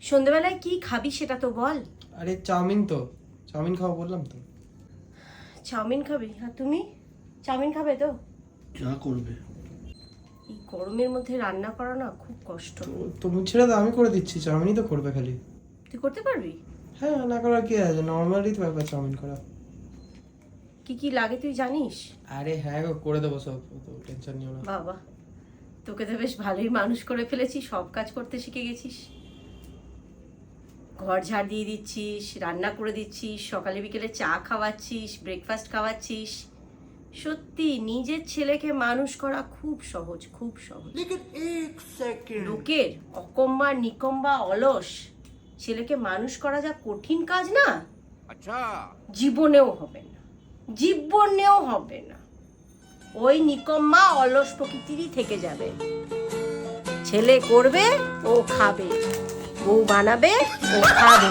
সন্ধ্যেবেলায় কি খাবি সেটা তো বল। আরে চাউমিন খাওয়া বললাম তো। চাউমিন খাবি? আর তুমি চাউমিন খাবে তো? যা করবে। এই গরমের মধ্যে রান্না করা না খুব কষ্ট। তুমি ছেড়ে দাও, আমি করে দিচ্ছি, চাউমিনই তো করবে খালি। তুই করতে পারবি? হ্যাঁ, না করার কি আছে, নর্মালি তো ব্যাপার চাউমিন করা। কি কি লাগে তুই জানিস? আরে হ্যাঁ গো, করে দেবো সব, তো টেনশন নিও না। বাবা, তোকে তো বেশ ভালোই মানুষ করে ফেলেছিস, সব কাজ করতে শিখে গেছিস। ঘর ঝাড় দিয়ে দিচ্ছিস, রান্না করে দিচ্ছিস, সকালে বিকেলে চা খাওয়াচ্ছিস, ব্রেকফাস্ট খাওয়াচ্ছিস। সত্যি নিজের ছেলেকে মানুষ করা খুব সহজ, খুব সহজ। লোকের অকম্মা নিকম্বা অলস ছেলেকে মানুষ করা যা কঠিন কাজ না, अच्छा জীবনেও হবে না, জীবনেও হবে না। ওই নিকম্মা অলস প্রকৃতিরই থেকে যাবে। ছেলে করবে, ও খাবে, বউ বানাবে, ও খাবে।